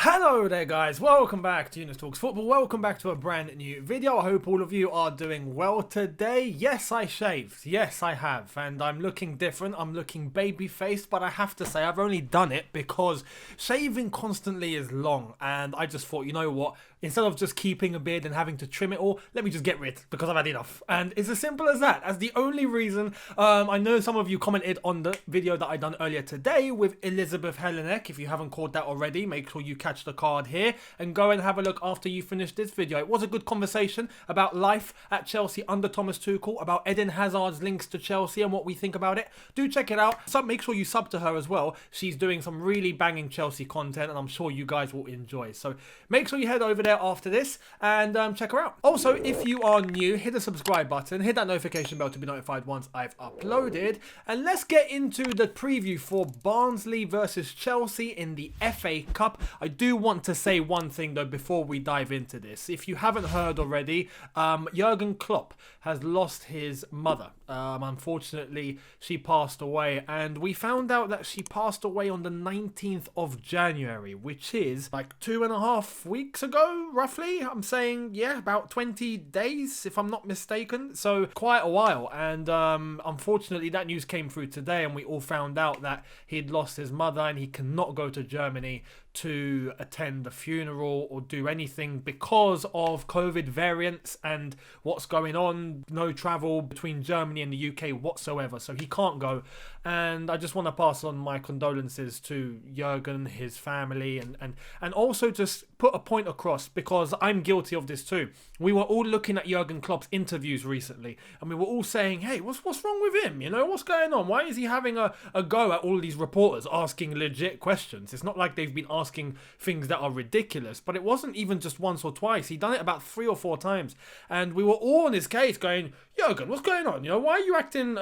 Hello there guys, welcome back to Younes Talks Football, welcome back to a brand new video. I hope all of you are doing well today. Yes, I shaved, yes I have, and I'm looking different, I'm looking baby-faced, but I have to say I've only done it because shaving constantly is long, and I just thought, you know what, instead of just keeping a beard and having to trim it all, let me just get rid, because I've had enough. And it's as simple as that. As the only reason. I know some of you commented on the video that I done earlier today with Elizabeth Helenek. If you haven't caught that already, make sure you catch the card here and go and have a look after you finish this video. It was a good conversation about life at Chelsea under Thomas Tuchel, about Eden Hazard's links to Chelsea and what we think about it. Do check it out. Make sure you sub to her as well. She's doing some really banging Chelsea content and I'm sure you guys will enjoy. So make sure you head over there after this and check her out. Also, if you are new, hit the subscribe button, hit that notification bell to be notified once I've uploaded, and let's get into the preview for Barnsley versus Chelsea in the FA Cup. I do want to say one thing though before we dive into this. If you haven't heard already, Jurgen Klopp has lost his mother. Unfortunately, she passed away, and we found out that she passed away on the 19th of January, which is like 2.5 weeks ago, roughly. I'm saying, yeah, about 20 days, if I'm not mistaken. So quite a while, and unfortunately that news came through today, and we all found out that he'd lost his mother and he cannot go to Germany to attend the funeral or do anything because of COVID variants and what's going on. No travel between Germany and the UK whatsoever, so he can't go. And I just want to pass on my condolences to Jurgen, his family, and also just put a point across, because I'm guilty of this too. We were all looking at Jurgen Klopp's interviews recently and we were all saying, hey, what's wrong with him? You know, what's going on? Why is he having a go at all these reporters asking legit questions? It's not like they've been asking things that are ridiculous, but it wasn't even just once or twice. He done it about 3 or 4 times, and we were all on his case going, Jurgen, what's going on? You know, why are you acting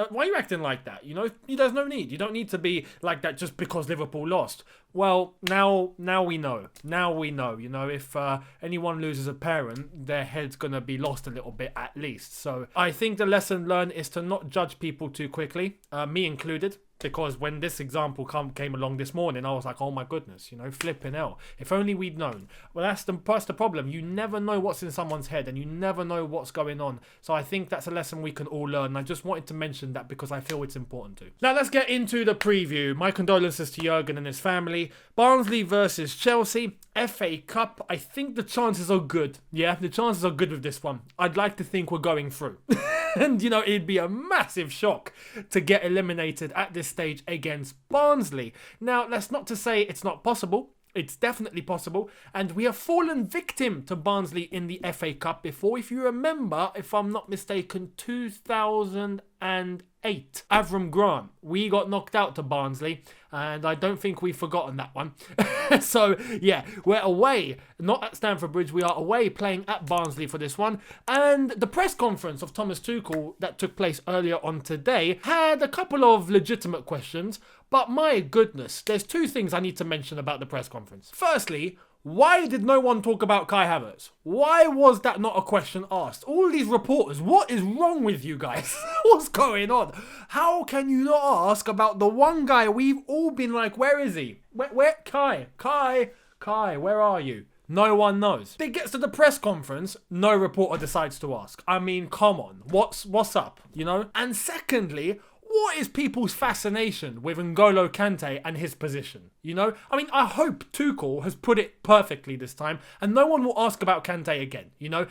like that? You know, there's no need. You don't need to be like that just because Liverpool lost. Well, now we know. Now we know. You know, if anyone loses a parent, their head's gonna be lost a little bit at least. So I think the lesson learned is to not judge people too quickly, me included. Because when this example came along this morning, I was like, oh my goodness, you know, flipping hell. If only we'd known. Well, that's the problem. You never know what's in someone's head and you never know what's going on. So I think that's a lesson we can all learn. And I just wanted to mention that because I feel it's important to. Now let's get into the preview. My condolences to Jurgen and his family. Barnsley versus Chelsea, FA Cup. I think the chances are good. Yeah, the chances are good with this one. I'd like to think we're going through. And, you know, it'd be a massive shock to get eliminated at this stage against Barnsley. Now, that's not to say it's not possible. It's definitely possible. And we have fallen victim to Barnsley in the FA Cup before. If you remember, if I'm not mistaken, 2008. Avram Grant. We got knocked out to Barnsley, and I don't think we've forgotten that one. So, yeah, we're away, not at Stamford Bridge. We are away playing at Barnsley for this one. And the press conference of Thomas Tuchel that took place earlier on today had a couple of legitimate questions, but my goodness, there's 2 things I need to mention about the press conference. Firstly, why did no one talk about Kai Havertz? Why was that not a question asked? All these reporters, what is wrong with you guys? What's going on? How can you not ask about the one guy we've all been like, where is he? Where Kai, where are you? No one knows. It gets to the press conference, no reporter decides to ask. I mean, come on, what's up, you know? And secondly, what is people's fascination with N'Golo Kante and his position? You know, I mean, I hope Tuchel has put it perfectly this time and no one will ask about Kante again. You know,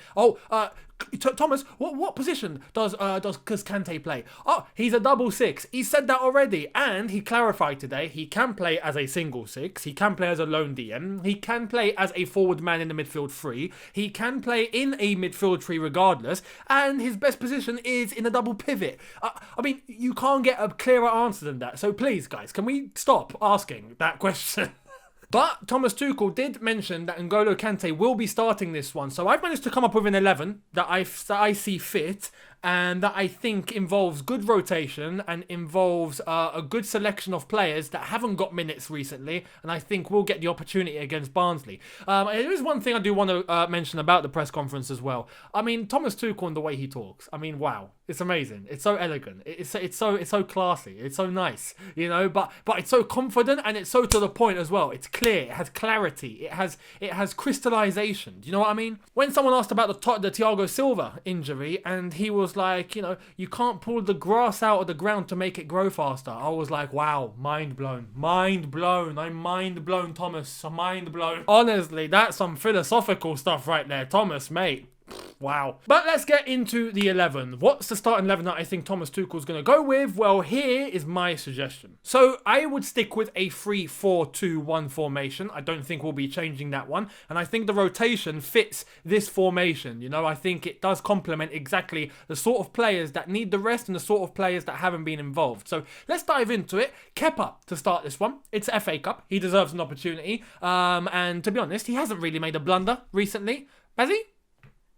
Thomas, what position does Kante play? Oh, he's a double 6. He said that already, and he clarified today he can play as a single 6. He can play as a lone DM. He can play as a forward man in the midfield 3. He can play in a midfield 3 regardless, and his best position is in a double pivot. I mean, you can't get a clearer answer than that. So please, guys, can we stop asking that question? But Thomas Tuchel did mention that N'Golo Kante will be starting this one. So I've managed to come up with an 11 that I see fit. and that I think involves good rotation and involves a good selection of players that haven't got minutes recently, and I think we'll get the opportunity against Barnsley. There is one thing I do want to mention about the press conference as well. I mean, Thomas Tuchel and the way he talks. I mean, wow, it's amazing. It's so elegant. It's so classy. It's so nice, you know. But it's so confident and it's so to the point as well. It's clear. It has clarity. It has crystallization. Do you know what I mean? When someone asked about the Thiago Silva injury, and he was like, you know, you can't pull the grass out of the ground to make it grow faster. I was like, wow, mind blown. Mind blown. I'm mind blown, Thomas. I'm mind blown. Honestly, that's some philosophical stuff right there, Thomas, mate. Wow. But let's get into the 11. What's the starting 11 that I think Thomas Tuchel's going to go with? Well, here is my suggestion. So I would stick with a 3-4-2-1 formation. I don't think we'll be changing that one. And I think the rotation fits this formation. You know, I think it does complement exactly the sort of players that need the rest and the sort of players that haven't been involved. So let's dive into it. Kepa to start this one. It's FA Cup. He deserves an opportunity. And to be honest, he hasn't really made a blunder recently. Has he?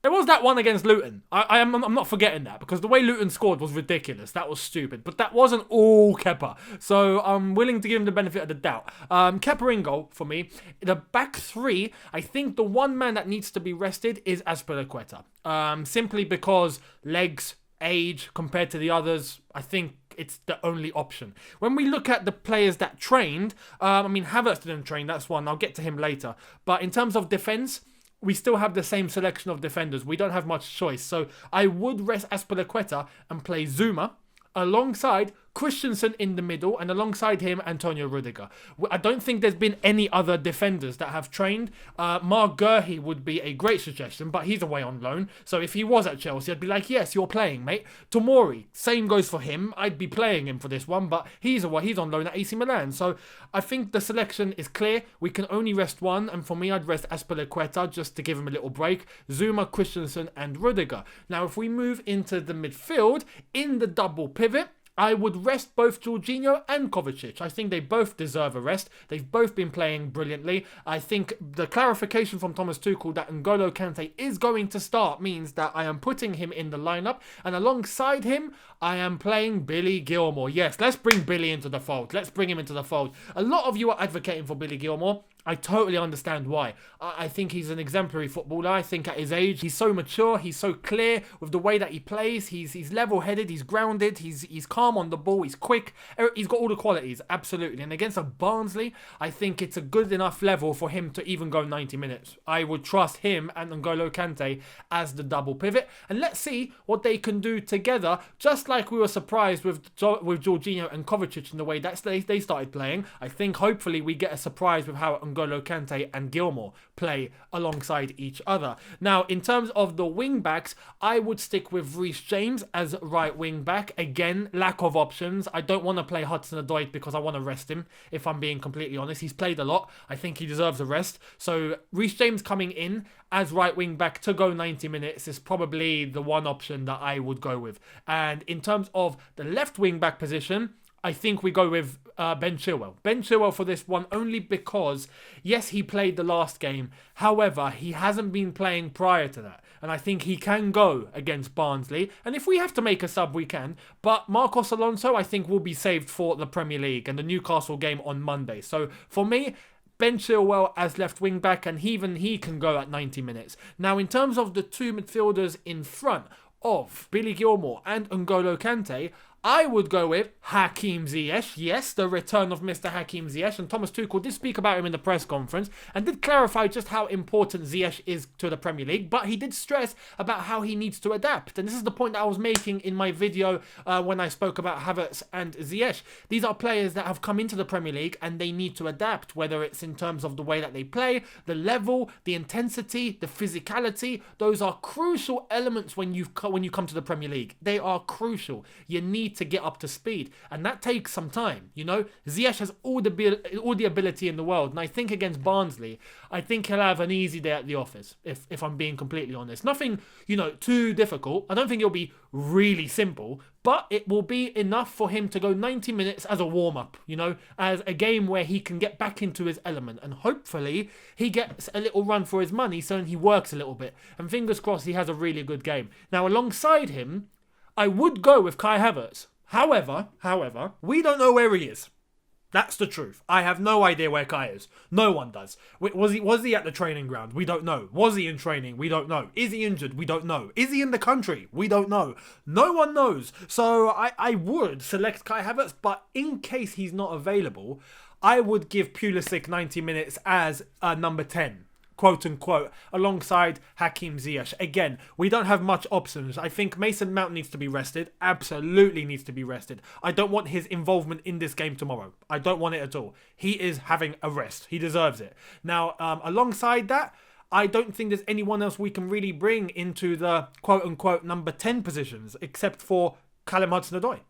There was that one against Luton. I'm not forgetting that, because the way Luton scored was ridiculous. That was stupid. But that wasn't all Kepa. So I'm willing to give him the benefit of the doubt. Kepa in goal for me. The back three, I think the one man that needs to be rested is Azpilicueta. Simply because legs, age, compared to the others, I think it's the only option. When we look at the players that trained, I mean, Havertz didn't train, that's one. I'll get to him later. But in terms of defence, we still have the same selection of defenders. We don't have much choice. So I would rest Azpilicueta and play Zuma alongside Christensen in the middle, and alongside him, Antonio Rudiger. I don't think there's been any other defenders that have trained. Mark Gurhey would be a great suggestion, but he's away on loan. So if he was at Chelsea, I'd be like, yes, you're playing, mate. Tomori, same goes for him. I'd be playing him for this one, but he's away. He's on loan at AC Milan. So I think the selection is clear. We can only rest one, and for me, I'd rest Azpilicueta just to give him a little break. Zuma, Christensen, and Rudiger. Now, if we move into the midfield, in the double pivot, I would rest both Jorginho and Kovacic. I think they both deserve a rest. They've both been playing brilliantly. I think the clarification from Thomas Tuchel that N'Golo Kante is going to start means that I am putting him in the lineup, and alongside him, I am playing Billy Gilmour. Yes, let's bring Billy into the fold. Let's bring him into the fold. A lot of you are advocating for Billy Gilmour. I totally understand why. I think he's an exemplary footballer. I think at his age, he's so mature, he's so clear with the way that he plays. He's level-headed, he's grounded, he's calm on the ball, he's quick. He's got all the qualities, absolutely. And against a Barnsley, I think it's a good enough level for him to even go 90 minutes. I would trust him and N'Golo Kante as the double pivot. And let's see what they can do together, just like we were surprised with Jorginho and Kovacic in the way that they started playing. I think hopefully we get a surprise with how N'Golo Kante and Gilmour play alongside each other. Now, in terms of the wing backs, I would stick with Reece James as right wing back. Again, lack of options. I don't want to play Hudson-Odoi because I want to rest him, if I'm being completely honest. He's played a lot. I think he deserves a rest. So Reece James coming in as right wing back to go 90 minutes is probably the one option that I would go with. And in terms of the left wing back position, I think we go with Ben Chilwell. Ben Chilwell for this one only because, yes, he played the last game. However, he hasn't been playing prior to that. And I think he can go against Barnsley. And if we have to make a sub, we can. But Marcos Alonso, I think, will be saved for the Premier League and the Newcastle game on Monday. So for me, Ben Chilwell as left wing back, and even he can go at 90 minutes. Now, in terms of the two midfielders in front of Billy Gilmour and N'Golo Kante, I would go with Hakim Ziyech. Yes, the return of Mr. Hakim Ziyech. And Thomas Tuchel did speak about him in the press conference and did clarify just how important Ziyech is to the Premier League. But he did stress about how he needs to adapt. And this is the point that I was making in my video when I spoke about Havertz and Ziyech. These are players that have come into the Premier League and they need to adapt, whether it's in terms of the way that they play, the level, the intensity, the physicality. Those are crucial elements when you come to the Premier League. They are crucial. You need to get up to speed, and that takes some time. You know, Ziyech has all the ability in the world, and I think against Barnsley, I think he'll have an easy day at the office, if I'm being completely honest. Nothing, you know, too difficult. I don't think it'll be really simple, but it will be enough for him to go 90 minutes as a warm-up, you know, as a game where he can get back into his element, and hopefully he gets a little run for his money, so he works a little bit, and fingers crossed he has a really good game. Now, alongside him, I would go with Kai Havertz. However, we don't know where he is. That's the truth. I have no idea where Kai is. No one does. Was he at the training ground? We don't know. Was he in training? We don't know. Is he injured? We don't know. Is he in the country? We don't know. No one knows. So I would select Kai Havertz, but in case he's not available, I would give Pulisic 90 minutes as a number 10. Quote unquote, alongside Hakim Ziyech. Again, we don't have much options. I think Mason Mount needs to be rested. Absolutely needs to be rested. I don't want his involvement in this game tomorrow. I don't want it at all. He is having a rest. He deserves it. Now, alongside that, I don't think there's anyone else we can really bring into the quote unquote number 10 positions except for Callum Hudson-Odoi.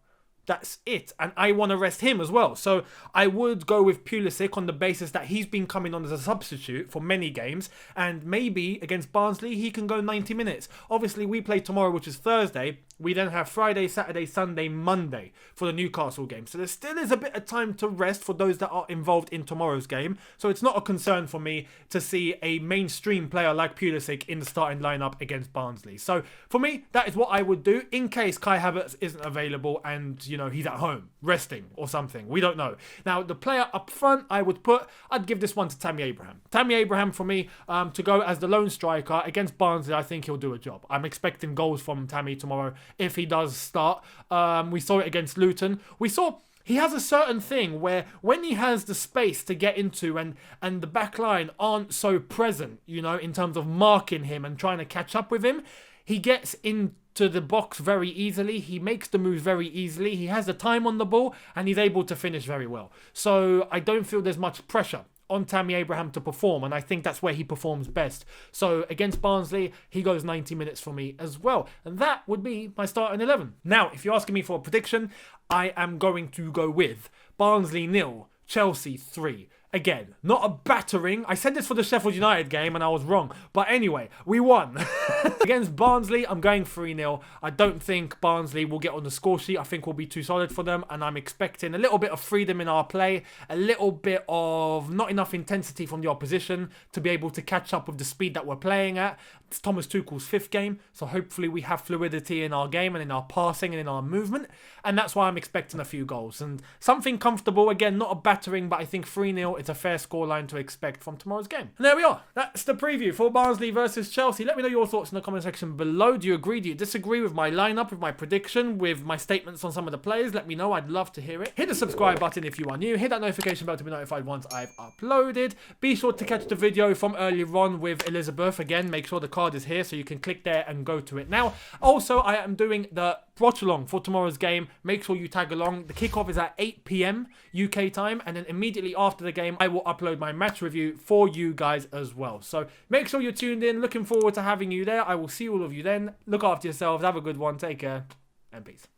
That's it. And I want to rest him as well. So I would go with Pulisic on the basis that he's been coming on as a substitute for many games. And maybe against Barnsley, he can go 90 minutes. Obviously, we play tomorrow, which is Thursday. We then have Friday, Saturday, Sunday, Monday for the Newcastle game. So there still is a bit of time to rest for those that are involved in tomorrow's game. So it's not a concern for me to see a mainstream player like Pulisic in the starting lineup against Barnsley. So for me, that is what I would do in case Kai Havertz isn't available and, you know, he's at home resting or something. We don't know. Now, the player up front I'd give this one to Tammy Abraham. Tammy Abraham for me to go as the lone striker against Barnsley. I think he'll do a job. I'm expecting goals from Tammy tomorrow if he does start. We saw it against Luton. We saw he has a certain thing where when he has the space to get into and the back line aren't so present, you know, in terms of marking him and trying to catch up with him, he gets into the box very easily. He makes the moves very easily. He has the time on the ball and he's able to finish very well. So I don't feel there's much pressure on Tammy Abraham to perform, and I think that's where he performs best. So against Barnsley, he goes 90 minutes for me as well. And that would be my starting 11. Now, if you're asking me for a prediction, I am going to go with Barnsley 0, Chelsea 3. Again, not a battering. I said this for the Sheffield United game and I was wrong. But anyway, we won. Against Barnsley, I'm going 3-0. I don't think Barnsley will get on the score sheet. I think we'll be too solid for them. And I'm expecting a little bit of freedom in our play. A little bit of not enough intensity from the opposition to be able to catch up with the speed that we're playing at. It's Thomas Tuchel's 5th game. So hopefully we have fluidity in our game and in our passing and in our movement. And that's why I'm expecting a few goals. And something comfortable. Again, not a battering, but I think 3-0. It's a fair scoreline to expect from tomorrow's game. And there we are. That's the preview for Barnsley versus Chelsea. Let me know your thoughts in the comment section below. Do you agree? Do you disagree with my lineup, with my prediction, with my statements on some of the players? Let me know. I'd love to hear it. Hit the subscribe button if you are new. Hit that notification bell to be notified once I've uploaded. Be sure to catch the video from earlier on with Elizabeth. Again, make sure the card is here so you can click there and go to it now. Also, I am doing the watch along for tomorrow's game. Make sure you tag along. The kickoff is at 8 p.m. UK time, and then immediately after the game I will upload my match review for you guys as well. So make sure you're tuned in. Looking forward to having you there. I will see all of you then. Look after yourselves. Have a good one. Take care and peace.